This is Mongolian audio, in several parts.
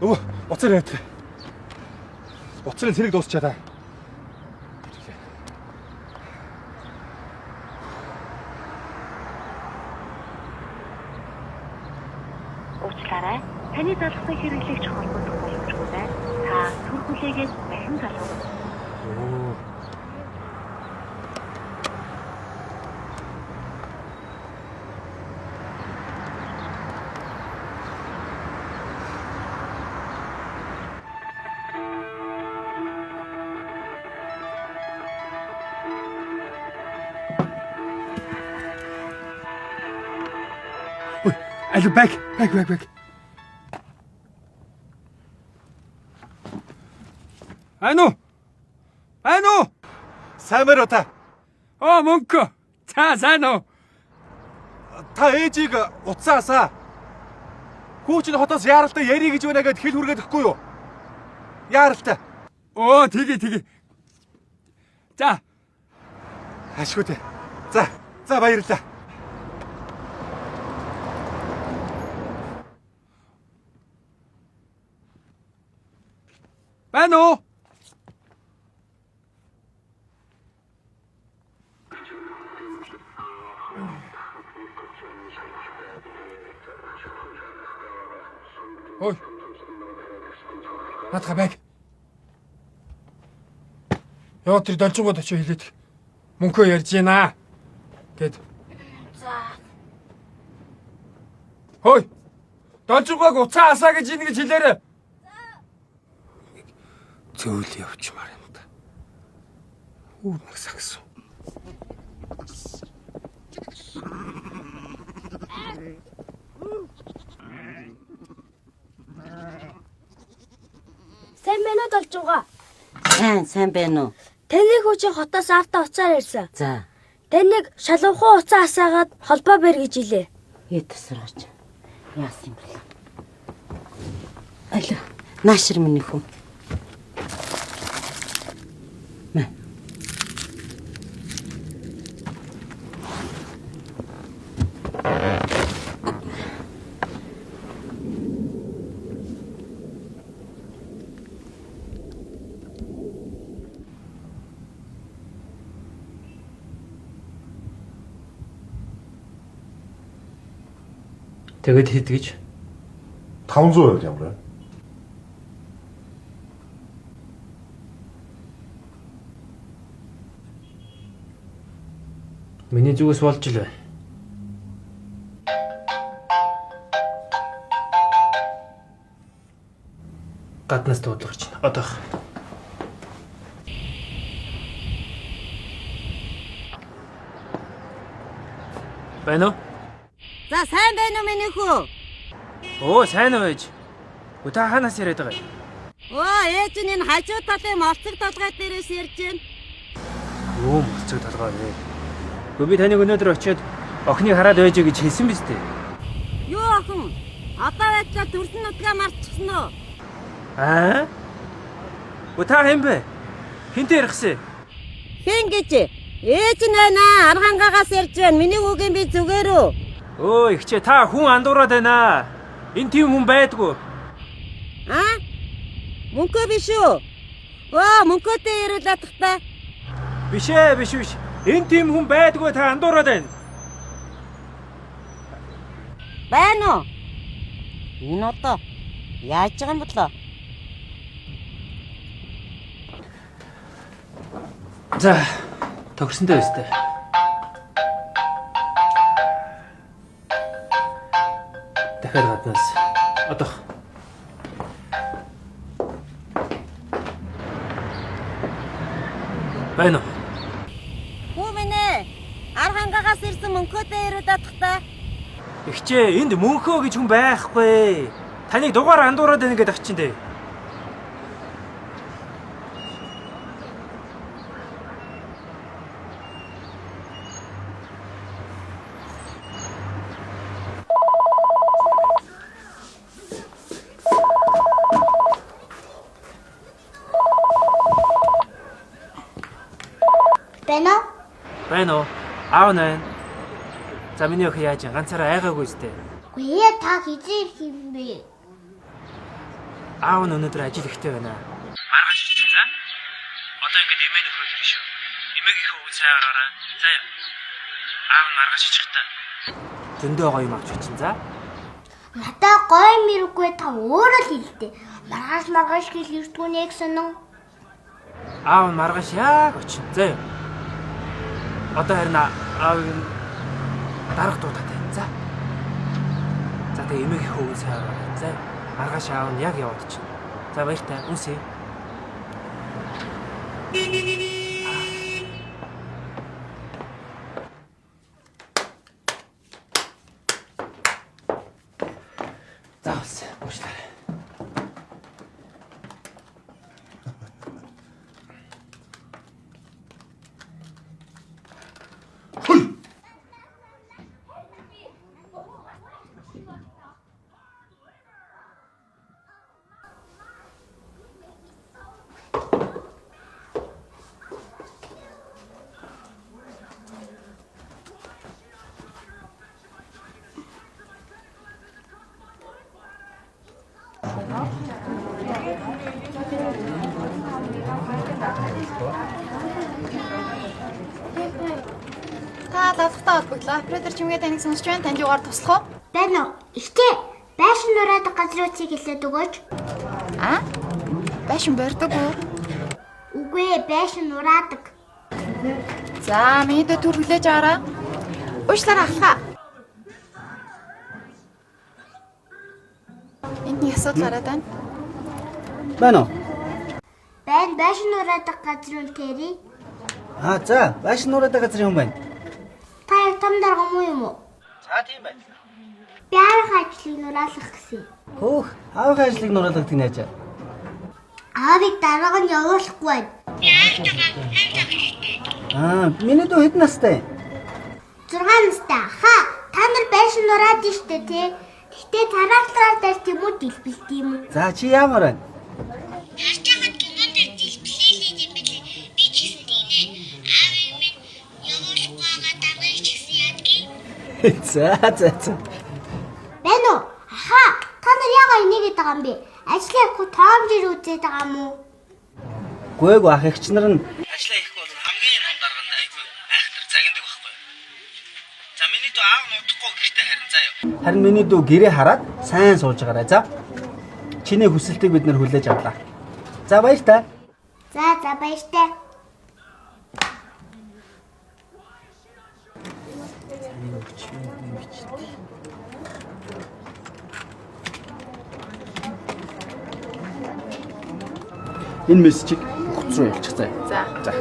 Нөгөө уцаар яадаг. Уцарын цэрэг дуусчаа та. Уучлаарай. Таны залгасан хэрэглэгч холбогдох боломжгүй байна. Та төр хүлээгээс дахин залгав. Аль бэг. Айну. Сайн байна уу та? Мөнхөө. За сайн уу? Та ээжийг уцаасаа. Хүүч нь хотоос яаралтай яри гэж байна гэд хэл хүргээд өгөхгүй юу? Яаралтай. Тэгээ. За. Ашгүй те. За баярлалаа. Байна уу? Ой. Натха бэг. Яа тэр должгоод очиж хэлээд мөнхөө ярьж байна гэд. За. Хөөе. Должгоог уцаасаа гэж ингэж хэлээрэй. Зөөл явчмаар юм да. Нэг сагс. Сайн байна уу должууга? Сайн байна уу? Таны хүүч хотоос автаа уцаар ирсэн. За. Таныг шалгуухан уцаа асаагаад холбоо бэр гэж хэлээ. Тасраач. Яасан юм бэ? Алло. Наашир миний хүн. Тэгэд хэд гэж? 500 ямар вэ? Миний зүгээс болж л байна. Гаднаас дуудлагч байна. Одоох. Байна уу? За сайн байна уу миний хүү? Сайн уу ээж. Та ханаас яриад байгаа юм? Ээж нь энэ хажуу талын молцог толгой дээрээс ярьж байна. Молцог толгой вэ? Би таныг өнөөдөр очиод охиныг хараад байжээ гэж хэлсэн биз дээ. Юу охин? Одоо байдлаа төрсөн нутгаа марчихсан уу? Та хэм бэ? Хинтээ ярихсан? Хэн гэж? Ээж нь байна. Аргангаагаас ярьж байна. Миний хүүгийн би зүгээр үү? Ихчээ та хүн андуураад байна. Энэ тийм хүн байдгүй. Мөнхөө биш үү? Мөнхөөтэй яриулаад тахта. Биш. Энэ тийм хүн байдгүй та андуураад байна. Байна уу? Энэ одоо яаж байгаа юм болоо? За, төгсөнтэй өстэй. Дахиад гаднаас. Одоох. Байна уу? Хүмүнэ. Аргангаагаас ирсэн мөнхөөтэй яриулаад тахта. Ихчээ, энд мөнхөө гэж хүн байхгүй. Таныг дугаар андуураад байна гэдэг ачин дээ. Байна уу? Аав нэ. За миний охин яаж ганцаараа айгаагүй зү. Үгүй ээ та хизээ ирэх юм бэ? Аав нь өнөөдөр ажил ихтэй байна. Маргааш ирсэн за. Одоо ингээд эмээ нөхрөл ирэх шүү. Эмээгийнхээ үг сайн ороорой. За. Аав нь маргааш ичих та. Зөндөө гоё юм авч ирсэн за. Надаа гоё мэрэггүй та өөрөө л хэлдэ. Маргааш гэж ирдгүү нэ гэсэн нь. Аав нь маргааш яг очин. За. Одоо харин аавыг дарга дуудаад байна. За. За тэгээ эмээгийнхээ үг сайн ороорой. За. Маргааш аав нь яг яваад чинь. За баяртай. Үнсээ. За ус. Уушлаарай. Та дадлахтаа холбогдлоо. Оператор чимгээ таныг сонсч байна. Танд юугаар туслах уу? Байна уу? Ихтэй. Байшин нураадаг газруудыг хэлээд өгөөч. Аа? Байшин бордог уу? Үгүй ээ, байшин нураадаг. За, миний дэ төр хүлээж аваарай. Уушлаарай ахлаа. Энд нэг асуудал гараад байна. Байна уу? Байна, байшин нураадаг газрын тэрий. За, байшин нураадаг газар юм байна. Та яг том дарга муу юм уу? За, тийм байна. Би арга ажлыг нураалах гэсэн. Хөөх, аавын ажлыг нураалгад гинэж. Аавыг дарга нь явуулахгүй байна. Миний дүү хэд настай? 6 настай. Хаа, та нар байшин нураад штэ тий. Гэтэ тараатлаар дээр тэмүүд дэлбэлт юм уу? За, чи ямар байна? Тарчаагаад түмэн дээр дэлбэлээ хийх юм бэлээ. Би ч гэсэн тийм ээ. Аавыг минь явуулахгүй байгаа даргаыг ч гэсэн ядгийг. За. Байна уу? Аха, та нар яагаад энийгээд байгаа юм бэ? Ажлаа явахгүй тоомжир үзээд байгаа юм уу? Гүйгүй ах эгч нар нь ажлаа хийх бол хамгийн том дарга нь айгүй айхтар загиндаг байхгүй. За миний дүү аав нутахгүй гэртээ харин заяа. харин миний дүү гэрээ хараад сайн сууж байгаарай. За. Чиний хүсэлтийг бид нэр хүлээж авлаа. За баяртай. За баяртай. Энэ мессежийг бүхц рүү явуулчих заа. За.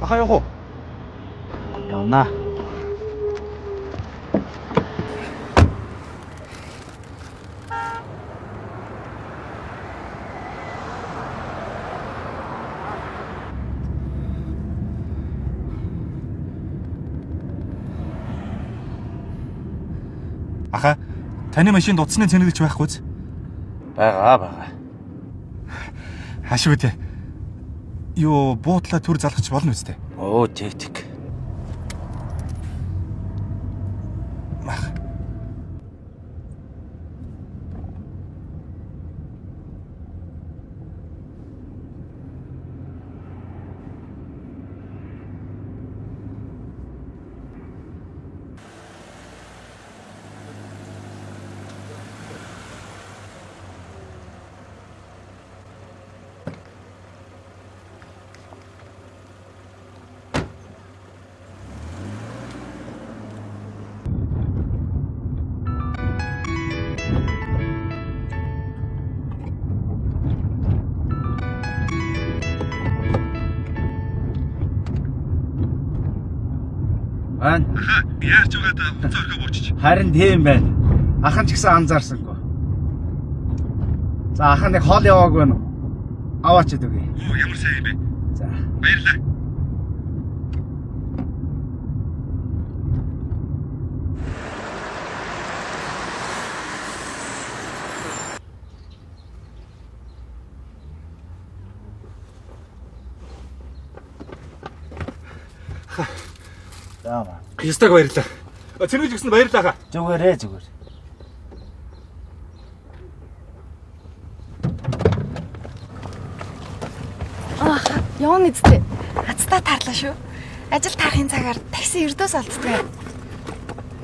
Аха явах уу? Явна. Аха, таны машинд утасны цэнэгч байхгүй үз? Бага. Хашиг үдэ. Юу буудлаа төр залгах болно үстэй. Оо тэгдэг. Байна. Яарч байгаад уцаа өргөө буучиж. Харин тийм байна. Ахын ч гэсэн анзаарсангүй. За ахын нэг хоол яваагүй нь. Аваач өгье. Оо ямар сайн юм бэ? За. Баярлалаа. За маа. Ястаг баярлалаа. Цэргэж өгсөн баярлалаа. Зүгээрээ зүгээр. Явна эцтэй. Хацтай тарлаа шүү. Ажил тарахын цагаар такси өрдөөс олддог.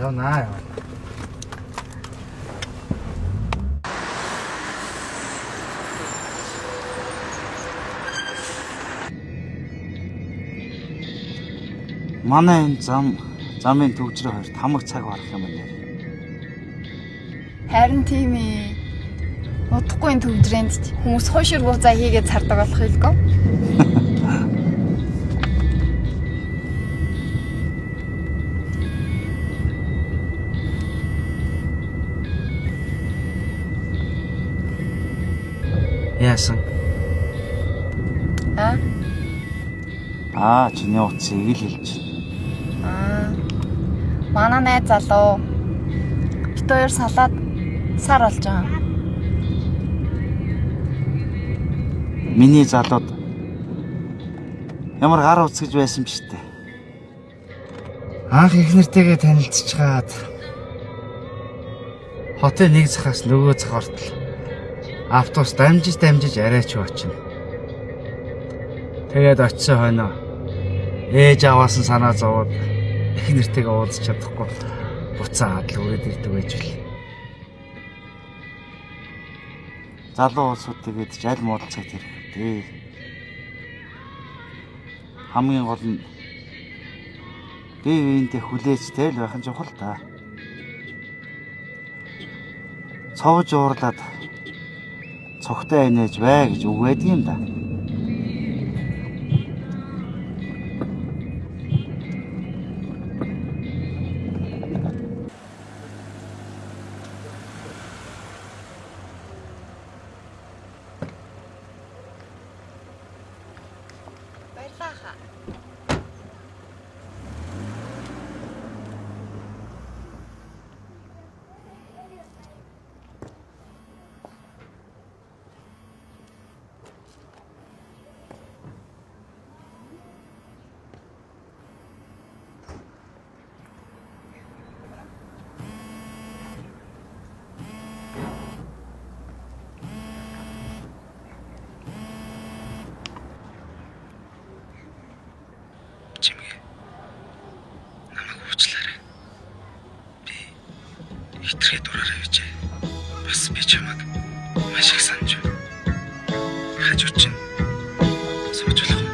Явнаа. Манай энэ замын төвчрөө хоёр тамаг цаг барах юм байна. Харин тийм ээ. Удахгүй энэ төвдрээнд хүмүүс хойшир буузаа хийгээд цардаг болох хэлгөө. Яасан? Чиний утсыг ил хэлж байна. Манай найз залуу. Бид хоёр салаад сар болж байгаа. Миний залууд ямар гар уцгэж байсан биш үү? Анх их нэртэйгээ танилцчихад хотын нэг захаас нөгөө зах ортол автобус дамжиж арайч очино. Тэгээд очисон хойноо ээж аваас нь санаа зовоод их нэртэйгээ уулзч чадахгүй буцаа адал үрээд ирдэг байж бил. Залуу улсууд тэгээд аль муудал цагт хэрэгтэй. Хамгийн гол нь бие биендээ хүлээжтэй л байх нь чухал та. Цовж уурлаад цогтой инээж бай гэж үг байдаг юм да. Чимээ. Намайг уучлаарай. Би хитрхи дураарай гэж. Бас би чамайг маш их санаж байна. Хажууд чинь сууж болох уу?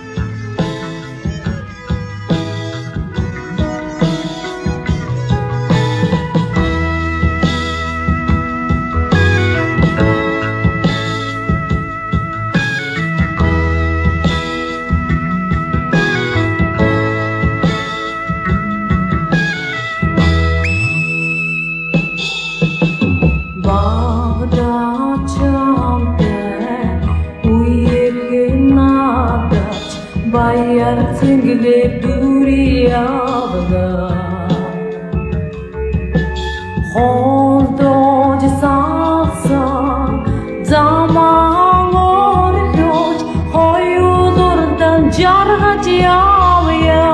Bayar tinggle duriyaga Holdo jisasa zaman orhoj hoyulurdan jarhaj yavya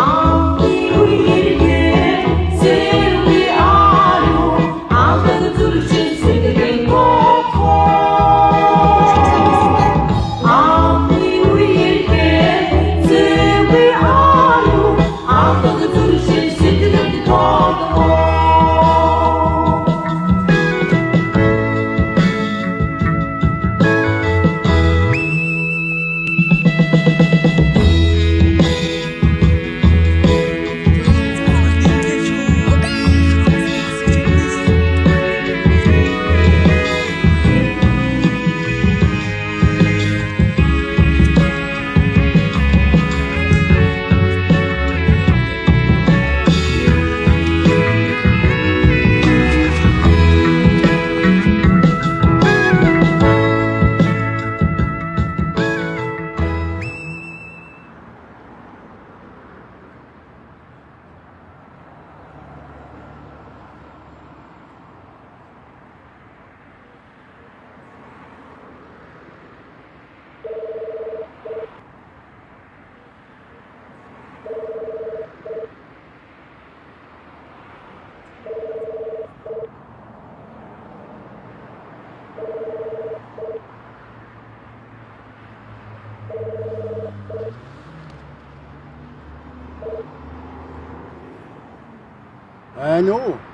Amdi uyirge sevgi aru Amdi duruşun sevgi koko Ано